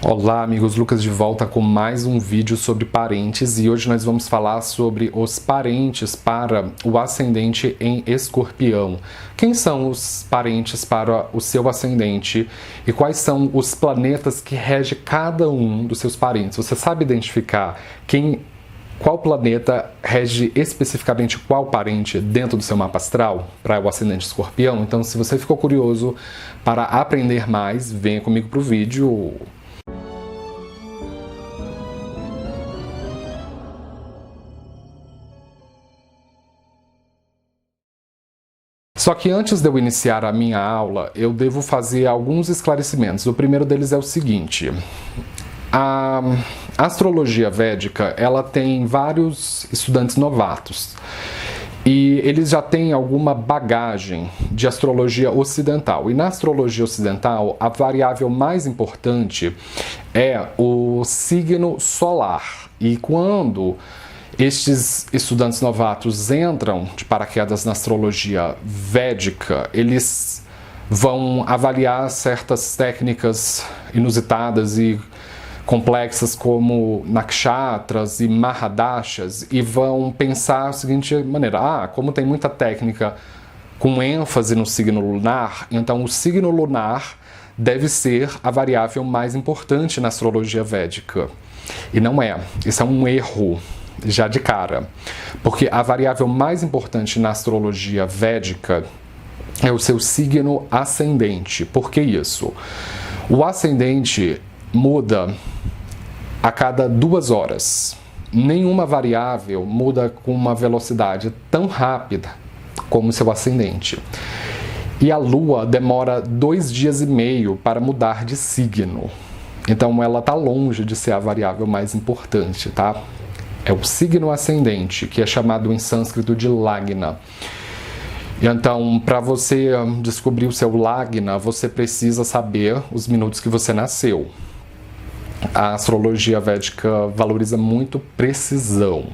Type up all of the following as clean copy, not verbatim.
Olá amigos, Lucas de volta com mais um vídeo sobre parentes e hoje nós vamos falar sobre os parentes para o ascendente em Escorpião. Quem são os parentes para o seu ascendente e quais são os planetas que regem cada um dos seus parentes? Você sabe identificar qual planeta rege especificamente qual parente dentro do seu mapa astral para o ascendente Escorpião? Então, se você ficou curioso para aprender mais, venha comigo para o vídeo. Só que antes de eu iniciar a minha aula, eu devo fazer alguns esclarecimentos. O primeiro deles é o seguinte: a astrologia védica, ela tem vários estudantes novatos e eles já têm alguma bagagem de astrologia ocidental. E na astrologia ocidental, a variável mais importante é o signo solar. E quando estes estudantes novatos entram de paraquedas na astrologia védica, eles vão avaliar certas técnicas inusitadas e complexas como nakshatras e mahadashas e vão pensar da seguinte maneira: como tem muita técnica com ênfase no signo lunar, então o signo lunar deve ser a variável mais importante na astrologia védica. E não é. Isso é um erro já de cara, porque a variável mais importante na astrologia védica é o seu signo ascendente. Por que isso? O ascendente muda a cada 2 horas. Nenhuma variável muda com uma velocidade tão rápida como o seu ascendente. E a Lua demora 2 dias e meio para mudar de signo. Então ela está longe de ser a variável mais importante, tá? É o signo ascendente, que é chamado em sânscrito de Lagna. Então, para você descobrir o seu Lagna, você precisa saber os minutos que você nasceu. A astrologia védica valoriza muito precisão.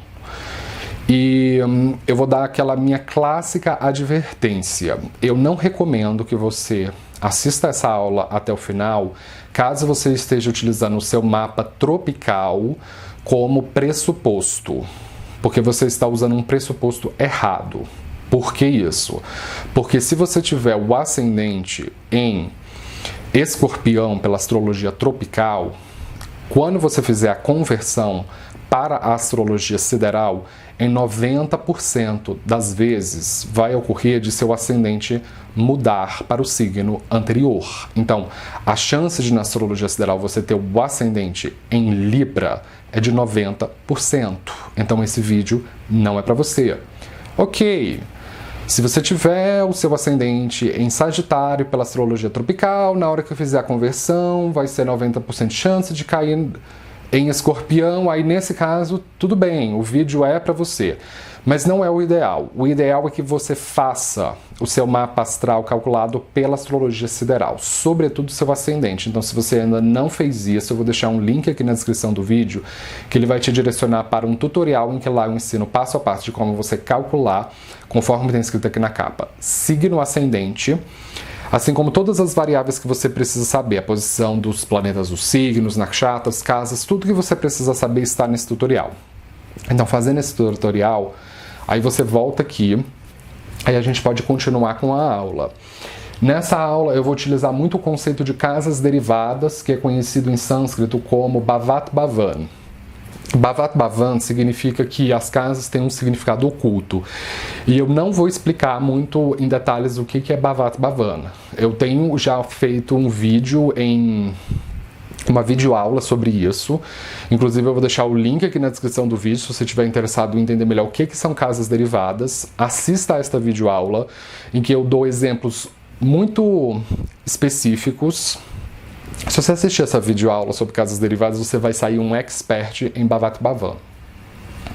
E eu vou dar aquela minha clássica advertência. Eu não recomendo que você assista essa aula até o final, caso você esteja utilizando o seu mapa tropical como pressuposto, porque você está usando um pressuposto errado. Por que isso? Porque se você tiver o ascendente em Escorpião pela astrologia tropical, quando você fizer a conversão para a astrologia sideral, em 90% das vezes vai ocorrer de seu ascendente mudar para o signo anterior. Então, a chance de na astrologia sideral você ter o ascendente em Libra é de 90%. Então, esse vídeo não é para você. Ok, se você tiver o seu ascendente em Sagitário pela astrologia tropical, na hora que eu fizer a conversão, vai ser 90% de chance de cair em Escorpião. Aí nesse caso, tudo bem, o vídeo é para você. Mas não é o ideal. O ideal é que você faça o seu mapa astral calculado pela astrologia sideral, sobretudo o seu ascendente. Então, se você ainda não fez isso, eu vou deixar um link aqui na descrição do vídeo, que ele vai te direcionar para um tutorial em que lá eu ensino passo a passo de como você calcular, conforme tem escrito aqui na capa, signo ascendente, assim como todas as variáveis que você precisa saber, a posição dos planetas dos signos, nakshatras, casas, tudo que você precisa saber está nesse tutorial. Então, fazendo esse tutorial, aí você volta aqui, aí a gente pode continuar com a aula. Nessa aula eu vou utilizar muito o conceito de casas derivadas, que é conhecido em sânscrito como Bhavat Bhavan. Bhavat Bhavan significa que as casas têm um significado oculto. E eu não vou explicar muito em detalhes o que é Bhavat Bhavan. Eu tenho já feito um vídeo uma videoaula sobre isso. Inclusive eu vou deixar o link aqui na descrição do vídeo, se você estiver interessado em entender melhor o que são casas derivadas. Assista a esta videoaula, em que eu dou exemplos muito específicos. Se você assistir essa videoaula sobre casas derivadas, você vai sair um expert em Bhavat Bhavan.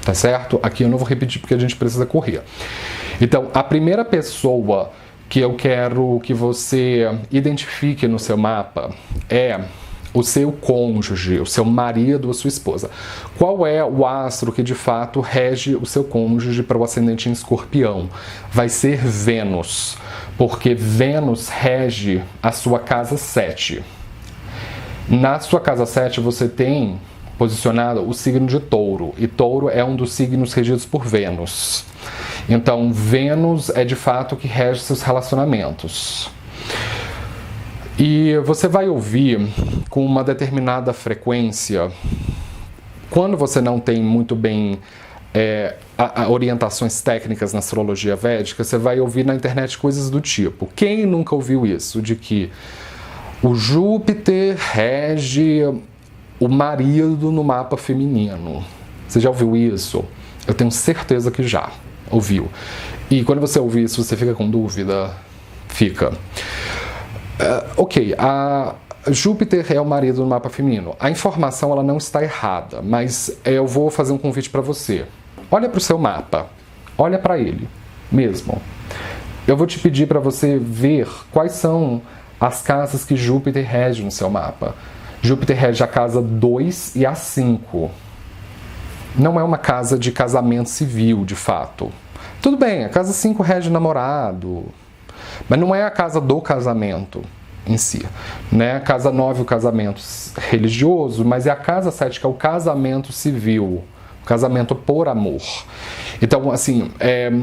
Tá certo? Aqui eu não vou repetir porque a gente precisa correr. Então, a primeira pessoa que eu quero que você identifique no seu mapa é o seu cônjuge, o seu marido ou sua esposa. Qual é o astro que de fato rege o seu cônjuge para o ascendente em Escorpião? Vai ser Vênus, porque Vênus rege a sua casa 7. Na sua casa 7 você tem posicionado o signo de Touro, e Touro é um dos signos regidos por Vênus. Então, Vênus é de fato o que rege seus relacionamentos. E você vai ouvir com uma determinada frequência, quando você não tem muito bem orientações técnicas na astrologia védica, você vai ouvir na internet coisas do tipo: quem nunca ouviu isso? De que o Júpiter rege o marido no mapa feminino. Você já ouviu isso? Eu tenho certeza que já ouviu. E quando você ouvir isso, você fica com dúvida? Fica. Ok, a Júpiter é o marido no mapa feminino. A informação ela não está errada, mas eu vou fazer um convite para você. Olha para o seu mapa, olha para ele mesmo. Eu vou te pedir para você ver quais são as casas que Júpiter rege no seu mapa. Júpiter rege a casa 2 e a 5. Não é uma casa de casamento civil, de fato. Tudo bem, a casa 5 rege namorado, mas não é a casa do casamento em si. Né? A casa 9 o casamento religioso, mas é a casa 7 que é o casamento civil, o casamento por amor. Então, assim,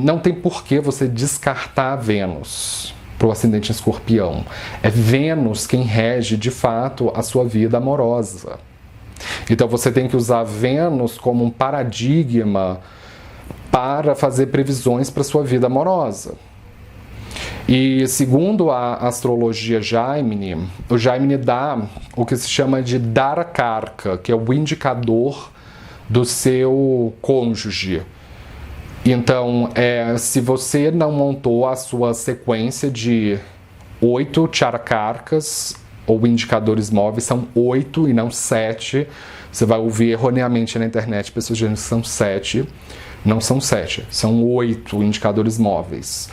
não tem por que você descartar Vênus para o ascendente em Escorpião. É Vênus quem rege, de fato, a sua vida amorosa. Então você tem que usar Vênus como um paradigma para fazer previsões para a sua vida amorosa. E segundo a astrologia Jaimini, o Jaimini dá o que se chama de Dharakarka, que é o indicador do seu cônjuge. Então, se você não montou a sua sequência de 8 charakarkas, ou indicadores móveis, são 8 e não 7. Você vai ouvir erroneamente na internet pessoas dizendo que são 7. Não são 7, são 8 indicadores móveis.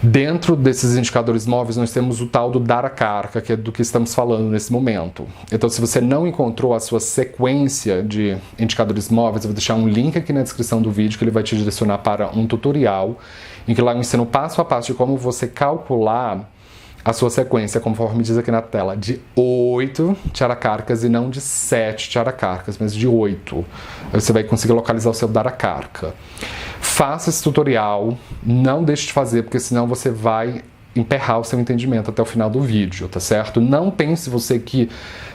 Dentro desses indicadores móveis, nós temos o tal do Dharakarka, que é do que estamos falando nesse momento. Então, se você não encontrou a sua sequência de indicadores móveis, eu vou deixar um link aqui na descrição do vídeo, que ele vai te direcionar para um tutorial, em que lá eu ensino passo a passo de como você calcular a sua sequência, conforme diz aqui na tela, de 8 charakarkas e não de 7 charakarkas, mas de 8. Aí você vai conseguir localizar o seu Dharakarka. Faça esse tutorial, não deixe de fazer, porque senão você vai emperrar o seu entendimento até o final do vídeo, tá certo? Não pense você que,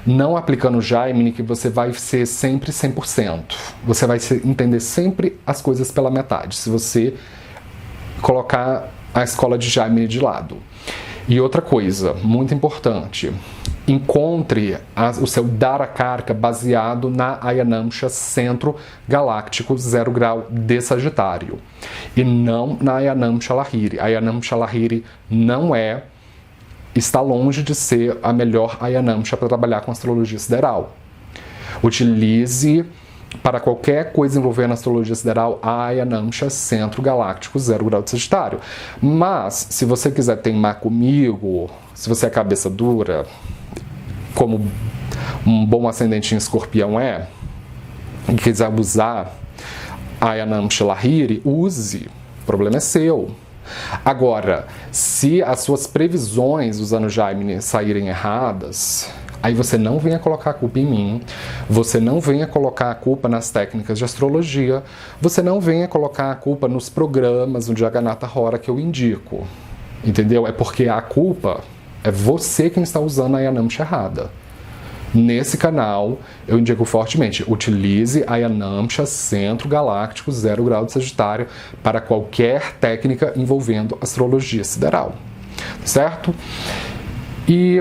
não aplicando o Jaimini, que você vai ser sempre 100%. Você vai entender sempre as coisas pela metade, se você colocar a escola de Jaimini de lado. E outra coisa, muito importante, encontre o seu Dharakarka baseado na Ayanamsha Centro Galáctico 0 grau de Sagitário. E não na Ayanamsha Lahiri. A Ayanamsha Lahiri está longe de ser a melhor Ayanamsha para trabalhar com astrologia sideral. Utilize para qualquer coisa envolvendo astrologia sideral, a Ayanamsha Centro Galáctico 0 grau de Sagitário. Mas, se você quiser teimar comigo, se você é cabeça dura, como um bom ascendente em Escorpião e quiser usar a Ayanamsha Lahiri, use. O problema é seu. Agora, se as suas previsões usando Jaimini saírem erradas, aí você não venha colocar a culpa em mim, você não venha colocar a culpa nas técnicas de astrologia, você não venha colocar a culpa nos programas, no Jagannatha Hora que eu indico. Entendeu? É porque a culpa é você quem está usando a Ayanamsha errada. Nesse canal, eu indico fortemente, utilize a Ayanamsha Centro Galáctico 0 grau de Sagitário para qualquer técnica envolvendo astrologia sideral. Certo? E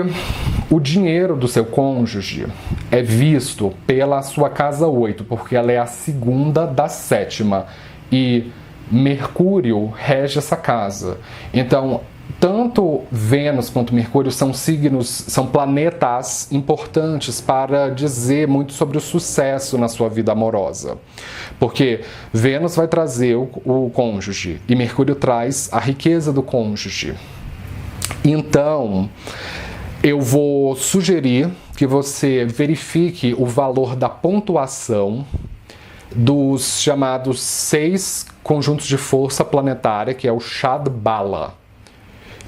o dinheiro do seu cônjuge é visto pela sua casa 8, porque ela é a segunda da 7ª. E Mercúrio rege essa casa. Então, tanto Vênus quanto Mercúrio são signos, são planetas importantes para dizer muito sobre o sucesso na sua vida amorosa. Porque Vênus vai trazer o cônjuge e Mercúrio traz a riqueza do cônjuge. Então, eu vou sugerir que você verifique o valor da pontuação dos chamados 6 conjuntos de força planetária, que é o Shadbala.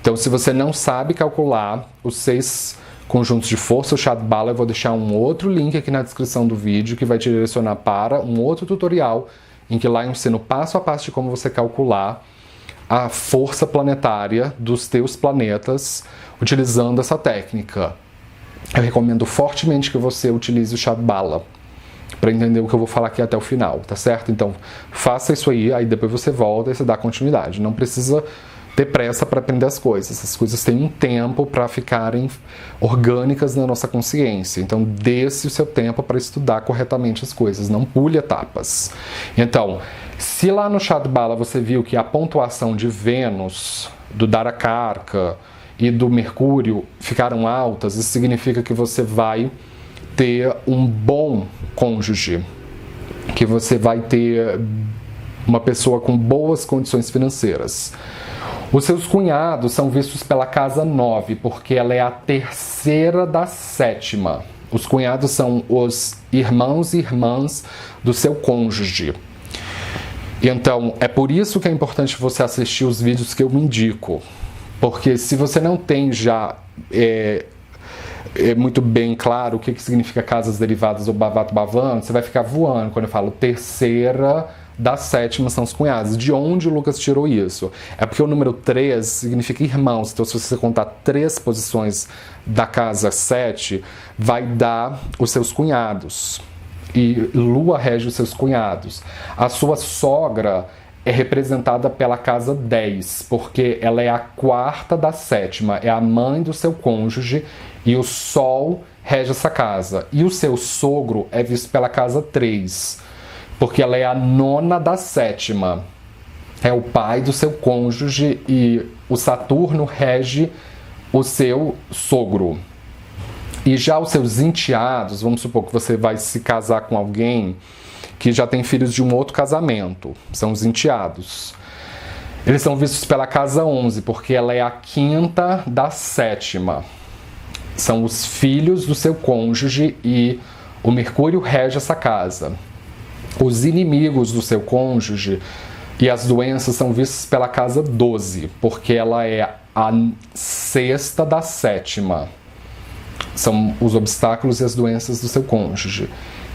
Então, se você não sabe calcular os 6 conjuntos de força, o chá de bala. Eu vou deixar um outro link aqui na descrição do vídeo que vai te direcionar para um outro tutorial em que lá eu ensino passo a passo de como você calcular a força planetária dos teus planetas utilizando essa técnica. Eu recomendo fortemente que você utilize o chá de bala para entender o que eu vou falar aqui até o final, tá certo? Então, faça isso aí depois você volta e você dá continuidade. Não precisa ter pressa para aprender as coisas. As coisas têm um tempo para ficarem orgânicas na nossa consciência. Então, dê-se o seu tempo para estudar corretamente as coisas. Não pule etapas. Então, se lá no chá de bala você viu que a pontuação de Vênus, do Dharakarka e do Mercúrio ficaram altas, isso significa que você vai ter um bom cônjuge, que você vai ter uma pessoa com boas condições financeiras. Os seus cunhados são vistos pela casa 9, porque ela é a terceira da sétima. Os cunhados são os irmãos e irmãs do seu cônjuge. Então, é por isso que é importante você assistir os vídeos que eu me indico. Porque se você não tem já muito bem claro o que significa casas derivadas ou Bhavata Bhavana, você vai ficar voando quando eu falo terceira da sétima são os cunhados. De onde o Lucas tirou isso? É porque o número 3 significa irmãos. Então, se você contar 3 posições da casa 7, vai dar os seus cunhados. E Lua rege os seus cunhados. A sua sogra é representada pela casa 10, porque ela é a quarta da sétima, é a mãe do seu cônjuge, e o Sol rege essa casa. E o seu sogro é visto pela casa 3, porque ela é a nona da sétima, é o pai do seu cônjuge, e o Saturno rege o seu sogro. E já os seus enteados, vamos supor que você vai se casar com alguém que já tem filhos de um outro casamento, são os enteados. Eles são vistos pela casa 11, porque ela é a quinta da sétima. São os filhos do seu cônjuge e o Mercúrio rege essa casa. Os inimigos do seu cônjuge e as doenças são vistos pela casa 12, porque ela é a sexta da sétima. São os obstáculos e as doenças do seu cônjuge.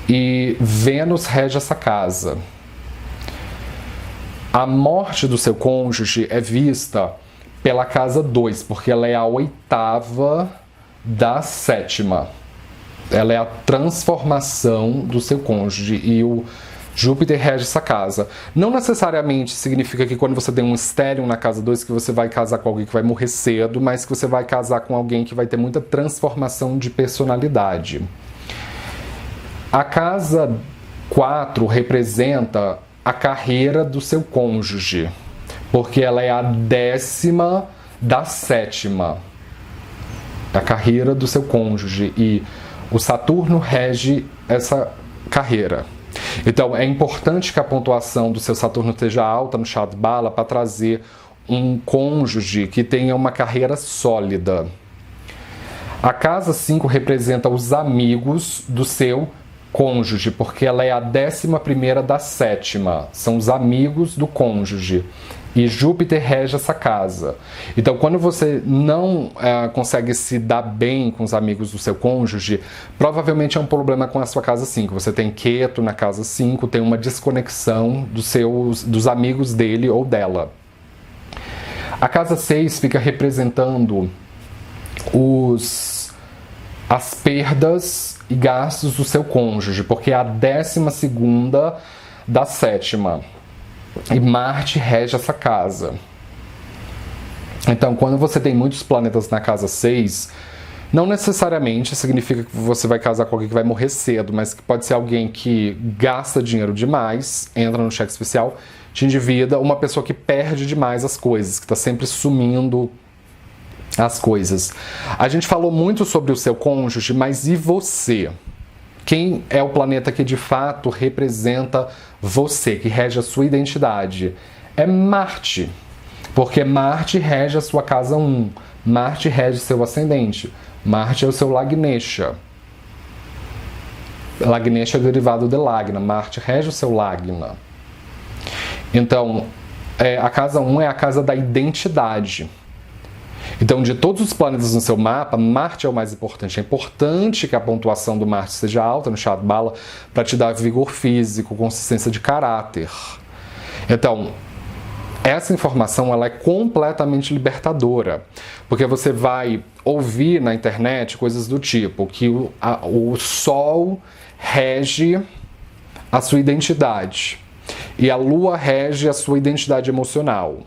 E Vênus rege essa casa. A morte do seu cônjuge é vista pela casa 2, porque ela é a oitava da sétima. Ela é a transformação do seu cônjuge e o Júpiter rege essa casa. Não necessariamente significa que quando você tem um estéreo na casa 2 que você vai casar com alguém que vai morrer cedo, mas que você vai casar com alguém que vai ter muita transformação de personalidade. A casa 4 representa a carreira do seu cônjuge, porque ela é a 10ª da sétima. A carreira do seu cônjuge e o Saturno rege essa carreira. Então, é importante que a pontuação do seu Saturno esteja alta no chá de bala para trazer um cônjuge que tenha uma carreira sólida. A casa 5 representa os amigos do seu cônjuge, porque ela é a 11ª da sétima. São os amigos do cônjuge. E Júpiter rege essa casa. Então, quando você não consegue se dar bem com os amigos do seu cônjuge, provavelmente é um problema com a sua casa 5. Você tem Ketu na casa 5, tem uma desconexão dos amigos dele ou dela. A casa 6 fica representando as perdas e gastos do seu cônjuge, porque é a 12ª da sétima. E Marte rege essa casa. Então, quando você tem muitos planetas na casa 6, não necessariamente significa que você vai casar com alguém que vai morrer cedo, mas que pode ser alguém que gasta dinheiro demais, entra no cheque especial, te endivida, uma pessoa que perde demais as coisas, que está sempre sumindo as coisas. A gente falou muito sobre o seu cônjuge, mas e você? Quem é o planeta que de fato representa você, que rege a sua identidade? É Marte, porque Marte rege a sua casa 1, Marte rege seu ascendente, Marte é o seu Lagnesha. Lagnesha é derivado de Lagna, Marte rege o seu Lagna. Então, a casa 1 é a casa da identidade. Então, de todos os planetas no seu mapa, Marte é o mais importante. É importante que a pontuação do Marte seja alta no chá de bala para te dar vigor físico, consistência de caráter. Então, essa informação ela é completamente libertadora, porque você vai ouvir na internet coisas do tipo que o Sol rege a sua identidade e a Lua rege a sua identidade emocional.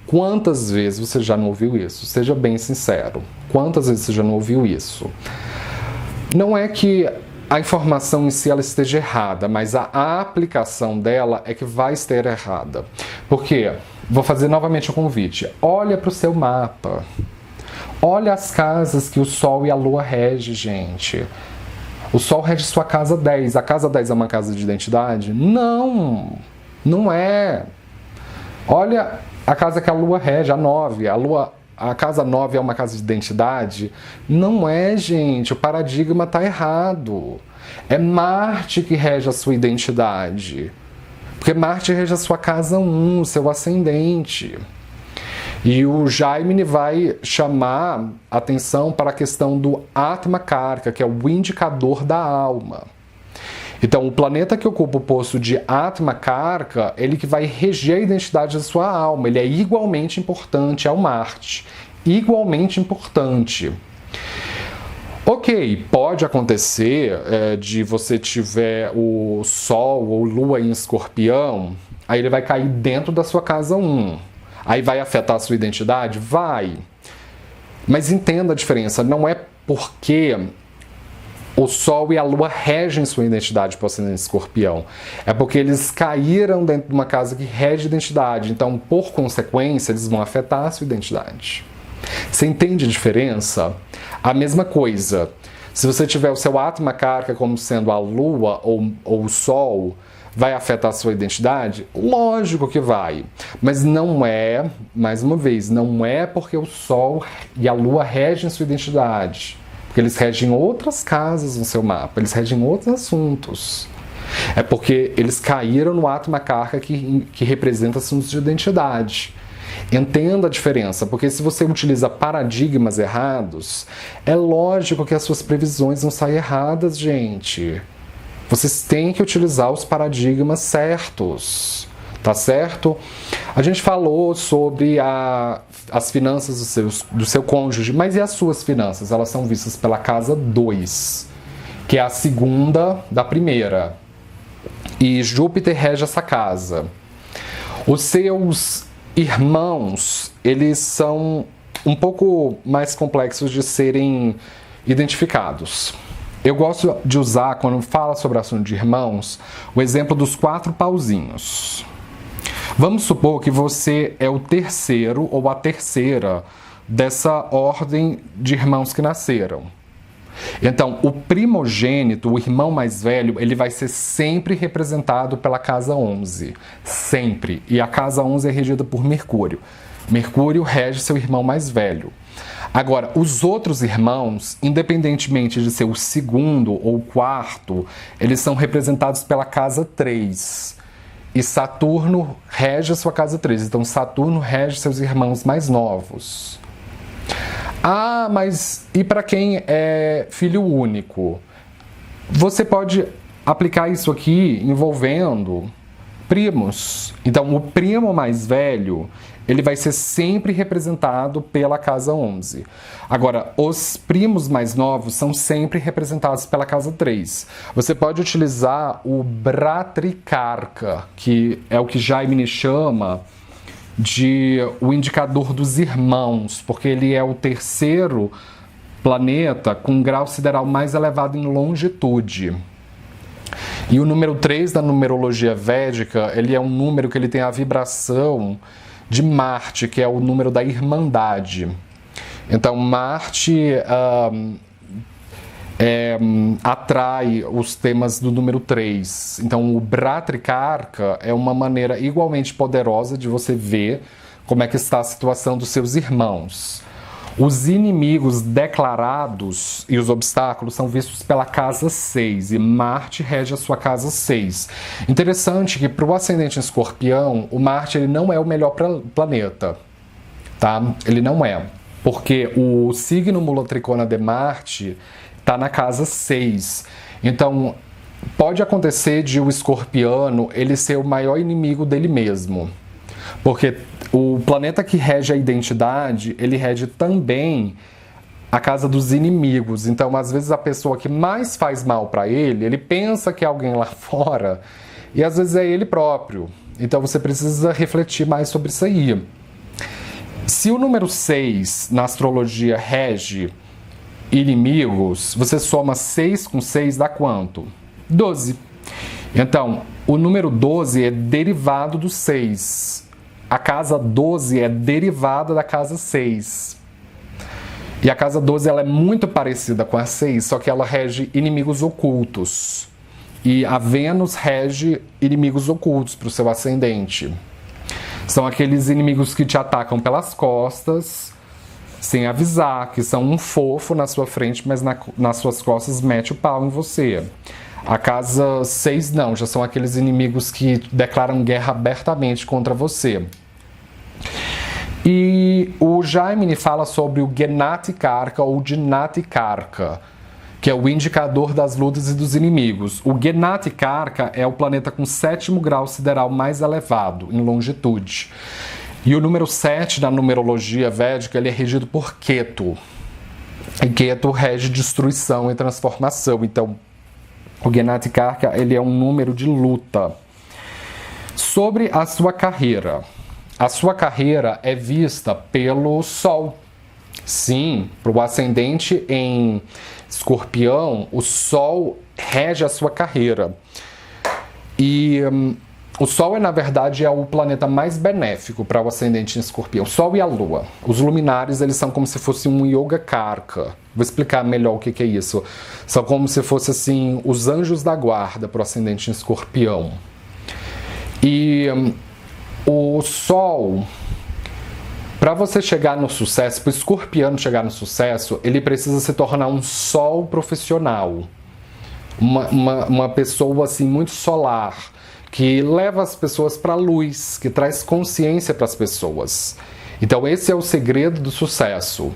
Quantas vezes você já não ouviu isso? Seja bem sincero. Quantas vezes você já não ouviu isso? Não é que a informação em si ela esteja errada, mas a aplicação dela é que vai estar errada. Por quê? Vou fazer novamente o convite. Olha para o seu mapa. Olha as casas que o Sol e a Lua regem, gente. O Sol rege sua casa 10. A casa 10 é uma casa de identidade? Não, não é. Olha a casa que a Lua rege, a 9. A casa 9 é uma casa de identidade? Não é, gente. O paradigma está errado. É Marte que rege a sua identidade. Porque Marte rege a sua casa 1, seu ascendente. E o Jaime vai chamar atenção para a questão do Atma Karka, que é o indicador da alma. Então, o planeta que ocupa o posto de Atma Karka, ele que vai reger a identidade da sua alma. Ele é igualmente importante ao Marte. Igualmente importante. Ok, pode acontecer de você tiver o Sol ou Lua em Escorpião, aí ele vai cair dentro da sua casa 1. Aí vai afetar a sua identidade? Vai. Mas entenda a diferença, não é porque o Sol e a Lua regem sua identidade para o ascendente Escorpião. É porque eles caíram dentro de uma casa que rege a identidade. Então, por consequência, eles vão afetar a sua identidade. Você entende a diferença? A mesma coisa. Se você tiver o seu Atma Karka como sendo a Lua ou o Sol, vai afetar a sua identidade? Lógico que vai. Mas não é, mais uma vez, não é porque o Sol e a Lua regem sua identidade. Porque eles regem outras casas no seu mapa, eles regem outros assuntos. É porque eles caíram no Atma Karka que representa assuntos de identidade. Entenda a diferença, porque se você utiliza paradigmas errados, é lógico que as suas previsões vão sair erradas, gente. Vocês têm que utilizar os paradigmas certos, tá certo? A gente falou sobre as finanças do seu cônjuge, mas e as suas finanças? Elas são vistas pela casa 2, que é a segunda da primeira. E Júpiter rege essa casa. Os seus irmãos, eles são um pouco mais complexos de serem identificados. Eu gosto de usar, quando fala sobre o assunto de irmãos, o exemplo dos 4 pauzinhos. Vamos supor que você é o terceiro ou a terceira dessa ordem de irmãos que nasceram. Então, o primogênito, o irmão mais velho, ele vai ser sempre representado pela casa 11. Sempre. E a casa 11 é regida por Mercúrio. Mercúrio rege seu irmão mais velho. Agora, os outros irmãos, independentemente de ser o segundo ou o quarto, eles são representados pela casa 3. E Saturno rege a sua casa 3. Então, Saturno rege seus irmãos mais novos. Ah, mas e para quem é filho único? Você pode aplicar isso aqui envolvendo primos. Então, o primo mais velho, ele vai ser sempre representado pela casa 11. Agora, os primos mais novos são sempre representados pela casa 3. Você pode utilizar o Bhatrakarka, que é o que Jaime chama de o indicador dos irmãos, porque ele é o terceiro planeta com grau sideral mais elevado em longitude. E o número 3 da numerologia védica, ele é um número que ele tem a vibração de Marte, que é o número da irmandade. Então, Marte atrai os temas do número 3. Então, o Bhatrakarka é uma maneira igualmente poderosa de você ver como é que está a situação dos seus irmãos. Os inimigos declarados e os obstáculos são vistos pela casa 6, e Marte rege a sua casa 6. Interessante que para o ascendente em Escorpião, o Marte ele não é o melhor planeta, tá? Ele não é. porque o signo Mula Tricona de Marte está na casa 6. Então, pode acontecer de o escorpiano ele ser o maior inimigo dele mesmo. Porque o planeta que rege a identidade, ele rege também a casa dos inimigos. Então, às vezes, a pessoa que mais faz mal para ele pensa que é alguém lá fora e às vezes é ele próprio. Então, você precisa refletir mais sobre isso aí. Se o número 6 na astrologia rege inimigos, você soma 6 com 6 dá quanto? 12. Então, o número 12 é derivado do 6. A casa 12 é derivada da casa 6. E a casa 12 ela é muito parecida com a 6, só que ela rege inimigos ocultos. E a Vênus rege inimigos ocultos para o seu ascendente. São aqueles inimigos que te atacam pelas costas, sem avisar, que são um fofo na sua frente, mas nas suas costas mete o pau em você. A casa 6 não, já são aqueles inimigos que declaram guerra abertamente contra você. E o Jaime fala sobre o Gnati Karka ou Dinati Karka, que é o indicador das lutas e dos inimigos. O Gnati Karka é o planeta com 7º grau sideral mais elevado, em longitude. E o número 7 na numerologia védica ele é regido por Ketu. E Ketu rege destruição e transformação. Então, o Gnati Karka ele é um número de luta. Sobre a sua carreira. A sua carreira é vista pelo Sol. Sim, para o ascendente em Escorpião, o Sol rege a sua carreira. E o Sol, na verdade, é o planeta mais benéfico para o ascendente em Escorpião. O Sol e a Lua. Os luminares, eles são como se fosse um Yoga Karka. Vou explicar melhor o que é isso. São como se fosse assim, os anjos da guarda para o ascendente em Escorpião. E o Sol, para você chegar no sucesso, para o escorpiano chegar no sucesso, ele precisa se tornar um Sol profissional. Uma pessoa assim muito solar, que leva as pessoas para a luz, que traz consciência para as pessoas. Então esse é o segredo do sucesso.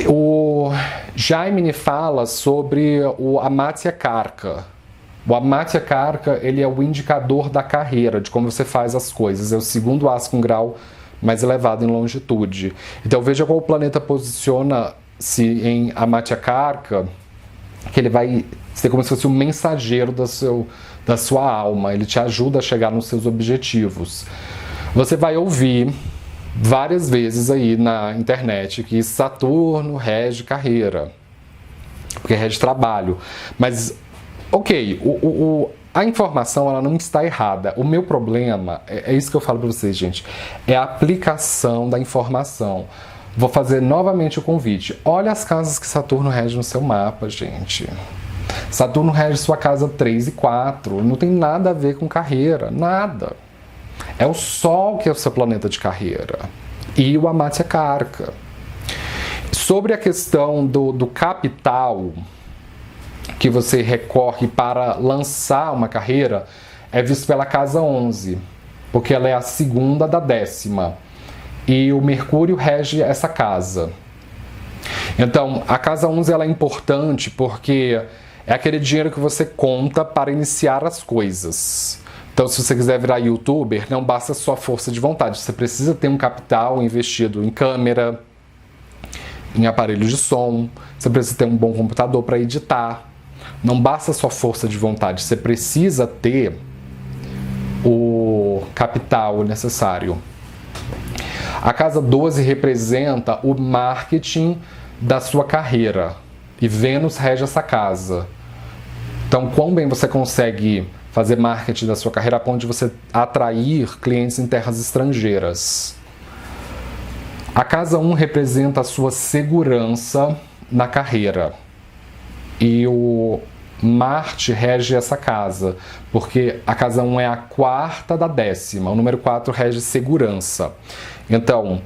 O Jaime fala sobre o Amatya Karka. O Amatya Karka, ele é o indicador da carreira, de como você faz as coisas. É o 2º ascom grau mais elevado em longitude. Então veja qual o planeta posiciona-se em Amatya Karka, que ele vai ser como se fosse um mensageiro da sua alma. Ele te ajuda a chegar nos seus objetivos. Você vai ouvir várias vezes aí na internet que Saturno rege carreira, porque rege trabalho. Mas, ok, a informação ela não está errada. O meu problema, é isso que eu falo para vocês, gente, é a aplicação da informação. Vou fazer novamente o convite. Olha as casas que Saturno rege no seu mapa, gente. Saturno rege sua casa 3 e 4. Não tem nada a ver com carreira. Nada. É o Sol que é o seu planeta de carreira. E o Amatya Karka. Sobre a questão do capital que você recorre para lançar uma carreira, é visto pela casa 11. Porque ela é a 2ª da 10ª. E o Mercúrio rege essa casa. Então, a casa 11 ela é importante porque é aquele dinheiro que você conta para iniciar as coisas. Então, se você quiser virar youtuber, não basta só força de vontade. Você precisa ter um capital investido em câmera, em aparelhos de som. Você precisa ter um bom computador para editar. Não basta só força de vontade. Você precisa ter o capital necessário. A casa 12 representa o marketing da sua carreira. E Vênus rege essa casa. Então, quão bem você consegue fazer marketing da sua carreira a ponto de você atrair clientes em terras estrangeiras. A casa 1 representa a sua segurança na carreira. E o Marte rege essa casa, porque a casa 1 é a 4ª da 10ª. O número 4 rege segurança. Então,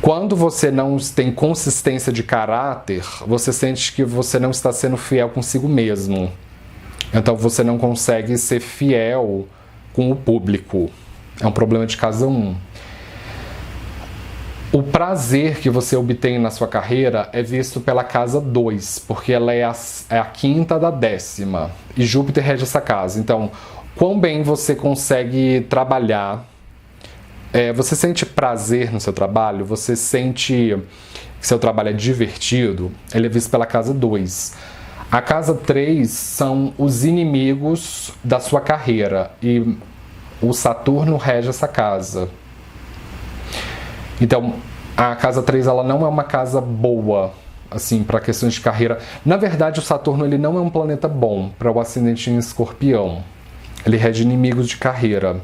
quando você não tem consistência de caráter, você sente que você não está sendo fiel consigo mesmo. Então você não consegue ser fiel com o público. É um problema de casa 1. O prazer que você obtém na sua carreira é visto pela casa 2, porque ela é a quinta da 10ª, e Júpiter rege essa casa. Então, quão bem você consegue trabalhar, você sente prazer no seu trabalho, você sente que seu trabalho é divertido, ele é visto pela casa 2. A casa 3 são os inimigos da sua carreira, e o Saturno rege essa casa. Então, a casa 3 ela não é uma casa boa, assim, para questões de carreira. Na verdade, o Saturno ele não é um planeta bom para o ascendente em Escorpião. Ele rege inimigos de carreira.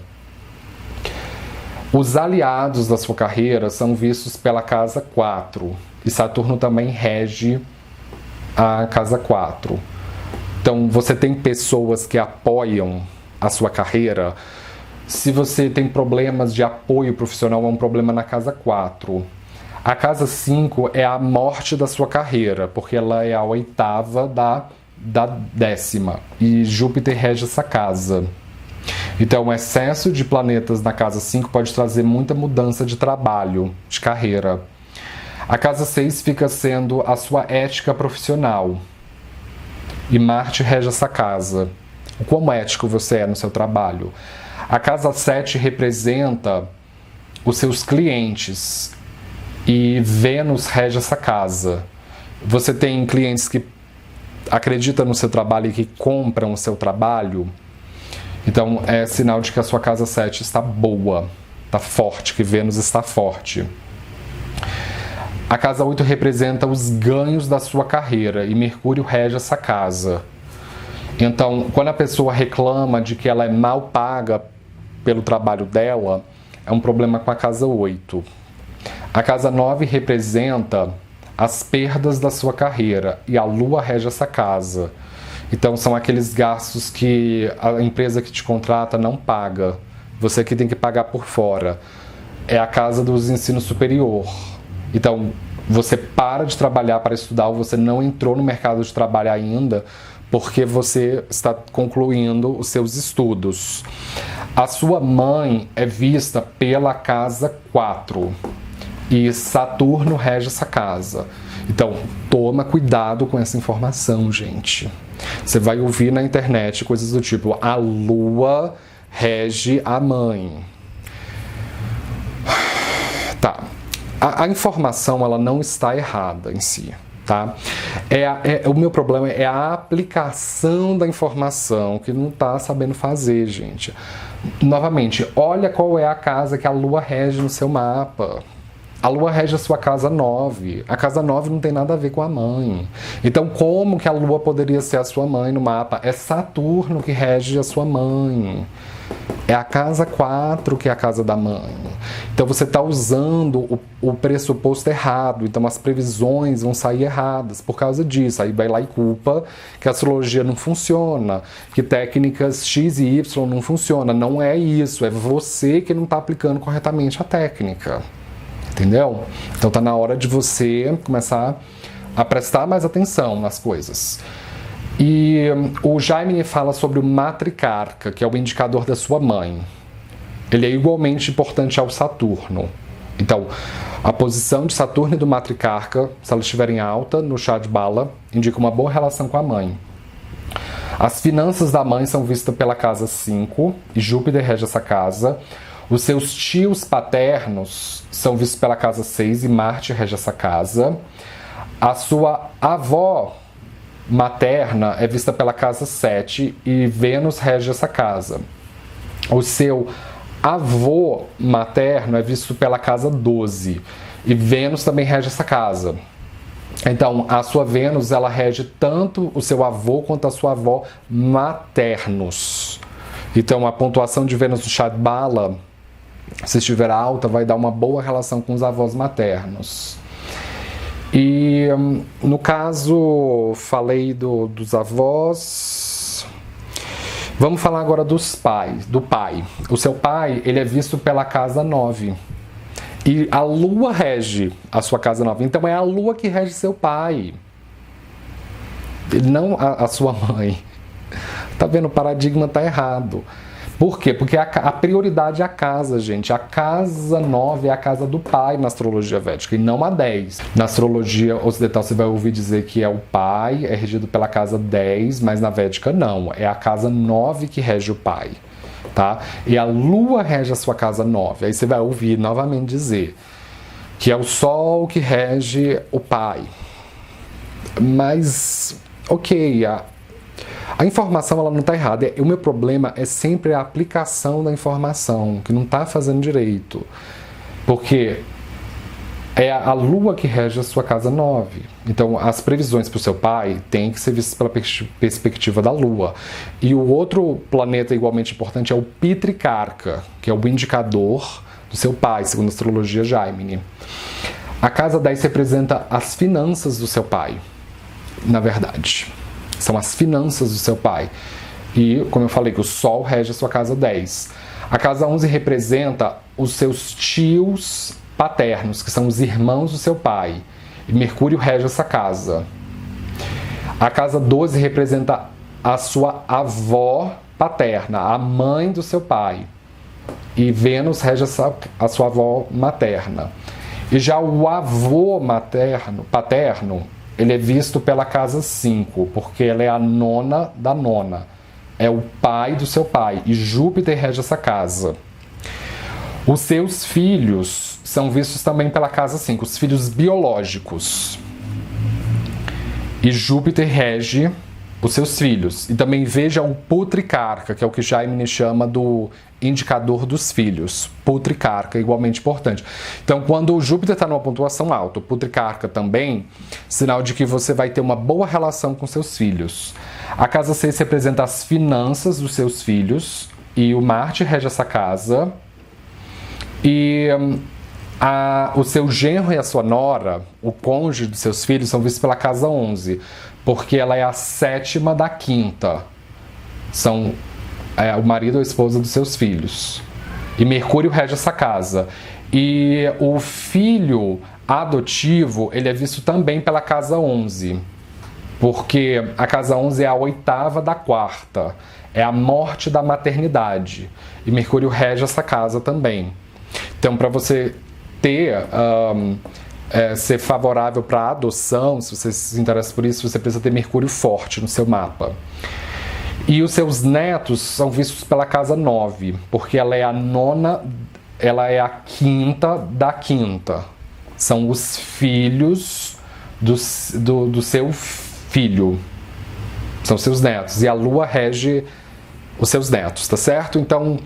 Os aliados da sua carreira são vistos pela casa 4. E Saturno também rege a casa 4. Então, você tem pessoas que apoiam a sua carreira. Se você tem problemas de apoio profissional, é um problema na casa 4. A casa 5 é a morte da sua carreira, porque ela é a 8ª da 10ª. E Júpiter rege essa casa. Então, o excesso de planetas na casa 5 pode trazer muita mudança de trabalho, de carreira. A casa 6 fica sendo a sua ética profissional. E Marte rege essa casa. O quão ético você é no seu trabalho. A casa 7 representa os seus clientes. E Vênus rege essa casa. Você tem clientes que acreditam no seu trabalho e que compram o seu trabalho. Então, é sinal de que a sua casa 7 está boa, está forte, que Vênus está forte. A casa 8 representa os ganhos da sua carreira e Mercúrio rege essa casa. Então, quando a pessoa reclama de que ela é mal paga pelo trabalho dela, é um problema com a casa 8. A casa 9 representa as perdas da sua carreira e a Lua rege essa casa. Então, são aqueles gastos que a empresa que te contrata não paga. Você que tem que pagar por fora. É a casa dos ensino superior. Então, você para de trabalhar para estudar ou você não entrou no mercado de trabalho ainda porque você está concluindo os seus estudos. A sua mãe é vista pela casa 4. E Saturno rege essa casa. Então, toma cuidado com essa informação, gente. Você vai ouvir na internet coisas do tipo: a Lua rege a mãe. Tá. A informação ela não está errada em si, tá? O meu problema é a aplicação da informação que não está sabendo fazer, gente. Novamente, olha qual é a casa que a Lua rege no seu mapa. A Lua rege a sua casa 9. A casa 9 não tem nada a ver com a mãe. Então, como que a Lua poderia ser a sua mãe no mapa? É Saturno que rege a sua mãe. É a casa 4 que é a casa da mãe. Então, você está usando o pressuposto errado. Então, as previsões vão sair erradas por causa disso. Aí vai lá e culpa que a astrologia não funciona, que técnicas X e Y não funcionam. Não é isso. É você que não está aplicando corretamente a técnica. Entendeu? Então tá na hora de você começar a prestar mais atenção nas coisas. E o Jaime fala sobre o matricarca, que é o indicador da sua mãe. Ele é igualmente importante ao Saturno. Então, a posição de Saturno e do matricarca, se elas estiverem alta no chá de bala, indica uma boa relação com a mãe. As finanças da mãe são vistas pela casa 5, e Júpiter rege essa casa. Os seus tios paternos são vistos pela casa 6 e Marte rege essa casa. A sua avó materna é vista pela casa 7 e Vênus rege essa casa. O seu avô materno é visto pela casa 12 e Vênus também rege essa casa. Então, a sua Vênus, ela rege tanto o seu avô quanto a sua avó maternos. Então, a pontuação de Vênus no chá de bala, se estiver alta, vai dar uma boa relação com os avós maternos. E, no caso, falei dos avós. Vamos falar agora do pai. O seu pai, ele é visto pela casa 9. E a Lua rege a sua casa 9. Então, é a Lua que rege seu pai. Não a sua mãe. Tá vendo? O paradigma tá errado. Por quê? Porque a prioridade é a casa, gente. A casa 9 é a casa do pai na astrologia védica e não a 10. Na astrologia ocidental você vai ouvir dizer que é o pai, é regido pela casa 10, mas na védica não. É a casa 9 que rege o pai, tá? E a lua rege a sua casa 9. Aí você vai ouvir novamente dizer que é o sol que rege o pai. Mas, ok, a informação ela não está errada. O meu problema é sempre a aplicação da informação, que não está fazendo direito. Porque é a lua que rege a sua casa 9. Então, as previsões para o seu pai têm que ser vistas pela perspectiva da lua. E o outro planeta igualmente importante é o Pitrikarka, que é o indicador do seu pai, segundo a astrologia Jaimini. A casa 10 representa as finanças do seu pai, na verdade. São as finanças do seu pai. E, como eu falei, que o Sol rege a sua casa 10. A casa 11 representa os seus tios paternos, que são os irmãos do seu pai. E Mercúrio rege essa casa. A casa 12 representa a sua avó paterna, a mãe do seu pai. E Vênus rege a sua avó materna. E já o avô paterno, ele é visto pela casa 5, porque ela é a nona da nona. É o pai do seu pai. E Júpiter rege essa casa. Os seus filhos são vistos também pela casa 5, os filhos biológicos. E Júpiter rege os seus filhos. E também veja o Putrikarka, que é o que Jaimini chama do indicador dos filhos. Putrikarka, igualmente importante. Então, quando o Júpiter está numa pontuação alta, o Putrikarka também, sinal de que você vai ter uma boa relação com seus filhos. A casa 6 representa as finanças dos seus filhos, e o Marte rege essa casa. E o seu genro e a sua nora, o cônjuge dos seus filhos, são vistos pela casa 11, porque ela é a 7ª da 5ª. São o marido ou a esposa dos seus filhos. E Mercúrio rege essa casa. E o filho adotivo, ele é visto também pela casa 11, porque a casa 11 é a 8ª da 4ª. É a morte da maternidade. E Mercúrio rege essa casa também. Então, para você ser favorável para a adoção, se você se interessa por isso, você precisa ter Mercúrio forte no seu mapa. E os seus netos são vistos pela casa 9, porque ela é a 9ª, ela é a 5ª da 5ª. São os filhos do seu filho. São seus netos. E a lua rege os seus netos, tá certo? Então,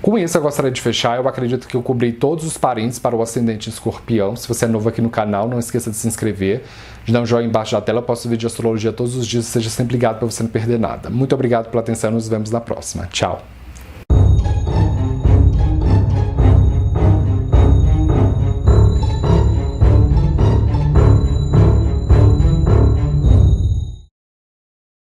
com isso eu gostaria de fechar. Eu acredito que eu cobri todos os parentes para o ascendente escorpião. Se você é novo aqui no canal, não esqueça de se inscrever, de dar um joinha embaixo da tela. Eu posto vídeo de astrologia todos os dias, seja sempre ligado para você não perder nada. Muito obrigado pela atenção, nos vemos na próxima. Tchau!